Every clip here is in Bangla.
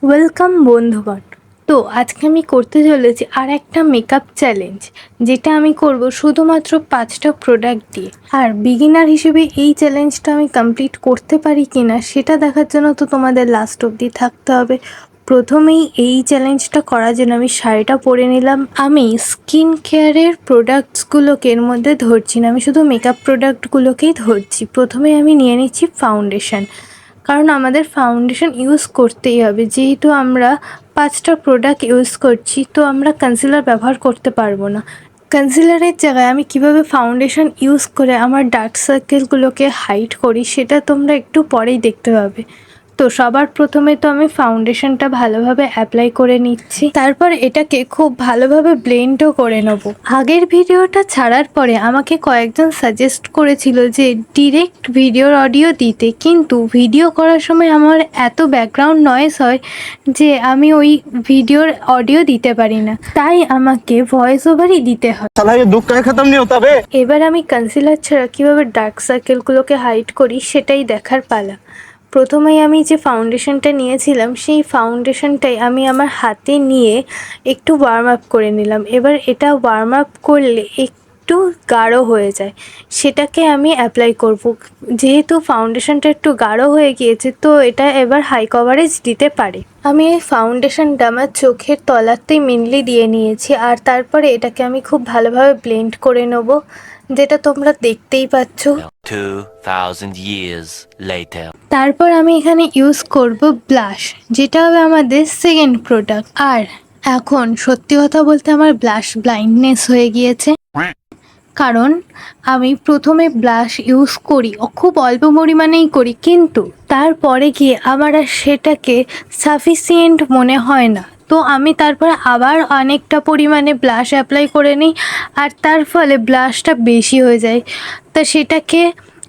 ওয়েলকাম বন্ধুগণ। তো আজকে আমি করতে চলেছি আর একটা মেকআপ চ্যালেঞ্জ, যেটা আমি করব শুধুমাত্র 5টা প্রোডাক্ট দিয়ে। আর বিগিনার হিসেবে এই চ্যালেঞ্জটা আমি কমপ্লিট করতে পারি কিনা সেটা দেখার জন্য তো তোমাদের লাস্ট অবধি থাকতে হবে। প্রথমেই এই চ্যালেঞ্জটা করার জন্য আমি শাড়িটা পরে নিলাম। আমি স্কিন কেয়ারের প্রোডাক্টসগুলোকে এর মধ্যে ধরছি না, আমি শুধু মেকআপ প্রোডাক্টগুলোকেই ধরছি। প্রথমে আমি নিয়ে নিচ্ছি ফাউন্ডেশন, কারণ আমাদের ফাউন্ডেশন ইউজ করতেই হবে। যেহেতু আমরা 5টা প্রোডাক্ট ইউজ করছি, তো আমরা কনসিলার ব্যবহার করতে পারবো না। কনসিলারের জায়গায় আমি কিভাবে ফাউন্ডেশন ইউজ করে আমার ডার্ক সার্কেলগুলোকে হাইড করি সেটা তোমরা একটু পরেই দেখতে পাবে। তো সবার প্রথমে তো আমি ফাউন্ডেশনটা ভালোভাবে অ্যাপ্লাই করে নিচ্ছি, তারপর এটাকে খুব ভালোভাবে ব্লেন্ডও করে নেব। আগের ভিডিওটা ছাড়ার পরে আমাকে কয়েকজন সাজেস্ট করেছিল যে ডিরেক্ট ভিডিওর অডিও দিতে, কিন্তু ভিডিও করার সময় আমার এত ব্যাকগ্রাউন্ড নয়েজ হয় যে আমি ওই ভিডিওর অডিও দিতে পারি না, তাই আমাকে ভয়েস ওভারই দিতে হয়। এবার আমি কনসিলার ছাড়া কীভাবে ডার্ক সার্কেলগুলোকে হাইড করি সেটাই দেখার পালা। প্রথমেই আমি যে ফাউন্ডেশনটা নিয়েছিলাম সেই ফাউন্ডেশনটাই আমি আমার হাতে নিয়ে একটু ওয়ার্ম আপ করে নিলাম। এবার এটা ওয়ার্ম আপ করলে একটু গাঢ় হয়ে যায়, সেটাকে আমি অ্যাপ্লাই করব। যেহেতু ফাউন্ডেশনটা একটু গাঢ় হয়ে গিয়েছে, তো এটা এবার হাই কভারেজ দিতে পারে। আমি এই ফাউন্ডেশনটা আমার চোখের তলাতেই মেনলি দিয়ে নিয়েছি, আর তারপরে এটাকে আমি খুব ভালোভাবে ব্লেন্ড করে নেব, যেটা তোমরা দেখতেই পাচ্ছ। 2000 years later. তারপর আমি এখানে ইউজ করব ব্লাশ, যেটা হবে আমাদের সেকেন্ড প্রোডাক্ট। আর এখন সত্যি কথা বলতে আমার ব্লাশ ব্লাইন্ডনেস হয়ে গিয়েছে, কারণ আমি প্রথমে ব্লাশ ইউজ করি খুব অল্প পরিমাণেই করি, কিন্তু তারপরে গিয়ে আমার আর সেটাকে সাফিসিয়েন্ট মনে হয় না। তো আমি তারপরে আবার অনেকটা পরিমাণে ব্লাশ অ্যাপ্লাই করে নিই, আর তার ফলে ব্লাশটা বেশি হয়ে যায়। তা সেটাকে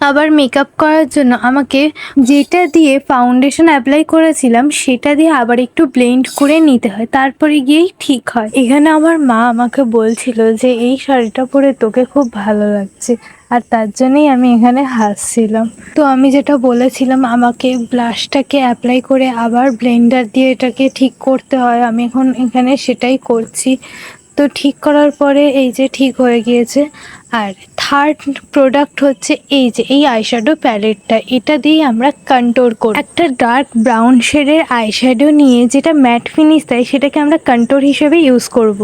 আবার মেকআপ করার জন্য আমাকে যেটা দিয়ে ফাউন্ডেশন অ্যাপ্লাই করেছিলাম সেটা দিয়ে আবার একটু ব্লেন্ড করে নিতে হয়, তারপরে গিয়েই ঠিক হয়। এখানে আমার মা আমাকে বলছিল যে এই শাড়িটা পরে তোকে খুব ভালো লাগছে, আর তার জন্যই আমি এখানে হাসছিলাম। তো আমি যেটা বলেছিলাম আমাকে ব্লাশটাকে অ্যাপ্লাই করে আবার ব্লেন্ডার দিয়ে এটাকে ঠিক করতে হয়, আমি এখন এখানে সেটাই করছি। তো ঠিক করার পরে এই যে ঠিক হয়ে গিয়েছে। আর থার্ড প্রোডাক্ট হচ্ছে এই যে এই আইশ্যাডো প্যালেটটা, এটা দিয়ে আমরা কন্ট্যুর করব। একটা ডার্ক ব্রাউন শেডের আইশ্যাডো নিয়ে যেটা ম্যাট ফিনিশ দেয় সেটাকে আমরা কন্ট্যুর হিসেবে ইউজ করব।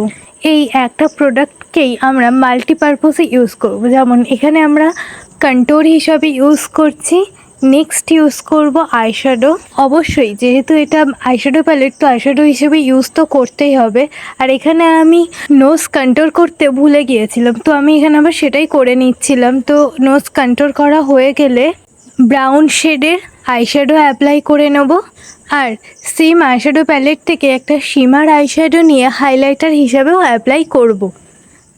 এই একটা প্রোডাক্টকেই আমরা মাল্টিপারপাসে ইউজ করব, যেমন এখানে আমরা কন্ট্যুর হিসাবে ইউজ করছি। নেক্সট ইউজ করব আইশ্যাডো। অবশ্যই যেহেতু এটা আইশ্যাডো প্যালেট, তো আইশ্যাডো হিসেবে ইউজ তো করতেই হবে। আর এখানে আমি নোজ কন্ট্যুর করতে ভুলে গিয়েছিলাম, তো আমি এখানে আবার সেটাই করে নিচ্ছিলাম। তো নোজ কন্ট্যুর করা হয়ে গেলে ব্রাউন শেডের আইশ্যাডো অ্যাপ্লাই করে নেব, আর সেম আইশ্যাডো প্যালেট থেকে একটা শিমার আইশ্যাডো নিয়ে হাইলাইটার হিসাবেও অ্যাপ্লাই করব।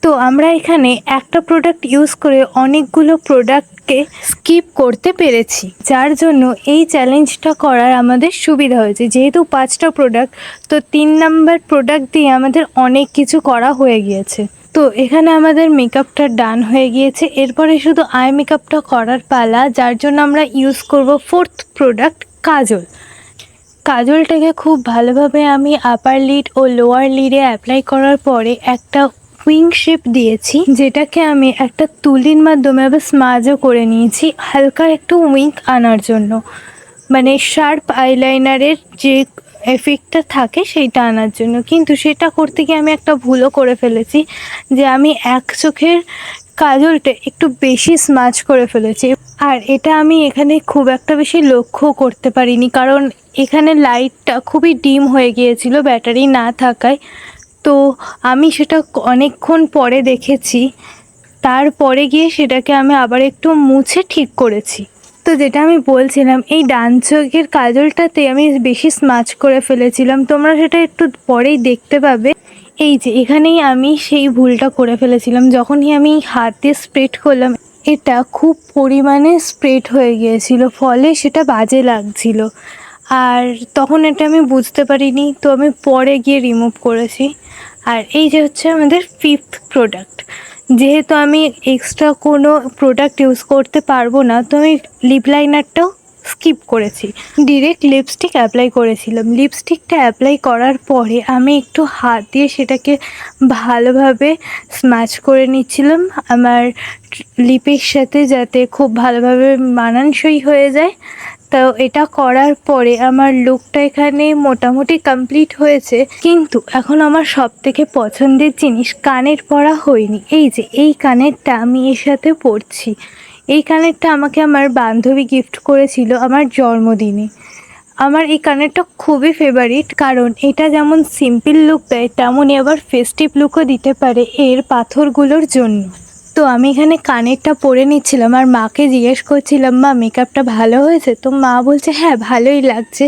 তো আমরা এখানে একটা প্রোডাক্ট ইউজ করে অনেকগুলো প্রোডাক্টকে স্কিপ করতে পেরেছি, যার জন্য এই চ্যালেঞ্জটা করার আমাদের সুবিধা হয়েছে। যেহেতু 5টা প্রোডাক্ট, তো 3 নাম্বার প্রোডাক্ট দিয়ে আমাদের অনেক কিছু করা হয়ে গিয়েছে। তো এখানে আমাদের মেকআপটা ডান হয়ে গিয়েছে, এরপরে শুধু আই মেকআপটা করার পালা, যার জন্য আমরা ইউজ করব 4th প্রোডাক্ট কাজল। কাজলটাকে খুব ভালোভাবে আমি আপার লিড ও লোয়ার লিডে অ্যাপ্লাই করার পরে একটা উইং শেপ দিয়েছি, যেটাকে আমি একটা তুলির মাধ্যমে আবার স্মাজও করে নিয়েছি হালকা একটু উইং আনার জন্য, মানে শার্প আইলাইনারের যে এফেক্টটা থাকে সেইটা আনার জন্য। কিন্তু সেটা করতে গিয়ে আমি একটা ভুলও করে ফেলেছি, যে আমি এক চোখের কাজলটা একটু বেশি স্মাচ করে ফেলেছি। আর এটা আমি এখানে খুব একটা বেশি লক্ষ্য করতে পারিনি, কারণ এখানে লাইটটা খুবই ডিম হয়ে গিয়েছিল ব্যাটারি না থাকায়। তো আমি সেটা অনেকক্ষণ পরে দেখেছি, তারপরে গিয়ে সেটাকে আমি আবার একটু মুছে ঠিক করেছি। তো যেটা আমি বলছিলাম, এই ডান চোখের কাজলটাতে আমি বেশি স্মাচ করে ফেলেছিলাম, তোমরা সেটা একটু পরেই দেখতে পাবে। এই যে এখানেই আমি সেই ভুলটা করে ফেলেছিলাম, যখনই আমি হাতে স্প্রেড করলাম এটা খুব পরিমাণে স্প্রেড হয়ে গিয়েছিল, ফলে সেটা বাজে লাগছিল। আর তখন এটা আমি বুঝতে পারিনি, তো আমি পরে গিয়ে রিমুভ করেছি। আর এই যে হচ্ছে আমাদের 5th প্রোডাক্ট। যেহেতু আমি এক্সট্রা কোনো প্রোডাক্ট ইউজ করতে পারবো না, তো আমি লিপ লাইনারটাও স্কিপ করেছি, ডিরেক্ট লিপস্টিক অ্যাপ্লাই করেছিলাম। লিপস্টিকটা অ্যাপ্লাই করার পরে আমি একটু হাত দিয়ে সেটাকে ভালোভাবে স্ম্যাচ করে নিচ্ছিলাম আমার লিপের সাথে, যাতে খুব ভালোভাবে মানানসই হয়ে যায়। তো এটা করার পরে আমার লুকটা এখানে মোটামুটি কমপ্লিট হয়েছে, কিন্তু এখন আমার সবথেকে পছন্দের জিনিস কানের পরা হয়নি। এই যে এই কানেরটা আমি এর সাথে পরছি, এই কানেরটা আমাকে আমার বান্ধবী গিফট করেছিল আমার জন্মদিনে। আমার এই কানেরটা খুবই ফেভারিট, কারণ এটা যেমন সিম্পল লুক দেয় তেমনই আবার ফেস্টিভ লুকও দিতে পারে এর পাথরগুলোর জন্য। তো আমি এখানে কানেরটা পরে নিচ্ছিলাম আর মাকে জিজ্ঞেস করছিলাম, মা মেকআপটা ভালো হয়েছে? তো মা বলছে হ্যাঁ ভালোই লাগছে।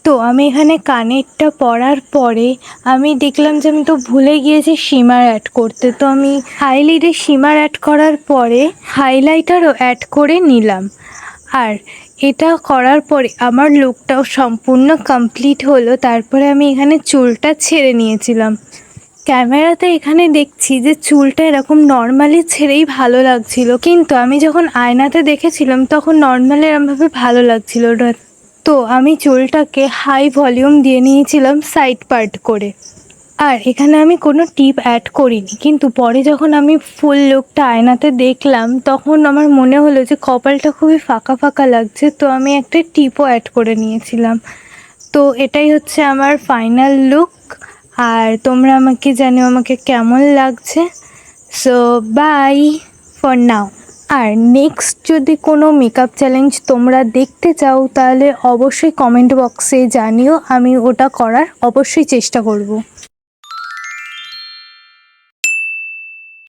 তো আমি এখানে কানেরটা পরার পরে আমি দেখলাম যে আমি তো ভুলে গিয়েছি শিমার অ্যাড করতে। তো আমি হাইলাইটে শিমার অ্যাড করার পরে হাইলাইটারও অ্যাড করে নিলাম। আর এটা করার পরে আমার লুকটাও সম্পূর্ণ কমপ্লিট হলো। তারপরে আমি এখানে চুলটা ছেড়ে নিয়েছিলাম। ক্যামেরাতে এখানে দেখছি যে চুলটা এরকম নর্মালি ছেড়েই ভালো লাগছিল, কিন্তু আমি যখন আয়নাতে দেখেছিলাম তখন নর্মালি এরমভাবে ভালো লাগছিল না। তো আমি চুলটাকে হাই ভলিউম দিয়ে নিয়েছিলাম সাইড পার্ট করে। আর এখানে আমি কোনো টিপ অ্যাড করিনি, কিন্তু পরে যখন আমি ফুল লুকটা আয়নাতে দেখলাম তখন আমার মনে হলো যে কপালটা খুবই ফাঁকা ফাঁকা লাগছে। তো আমি একটা টিপও অ্যাড করে নিয়েছিলাম। তো এটাই হচ্ছে আমার ফাইনাল লুক। আর তোমরা আমাকে জানিও আমাকে কেমন লাগছে। So bye for now. আর নেক্সট যদি কোনো মেকআপ চ্যালেঞ্জ তোমরা দেখতে চাও তাহলে অবশ্যই কমেন্ট বক্সে জানিও, আমি ওটা করার অবশ্যই চেষ্টা করব।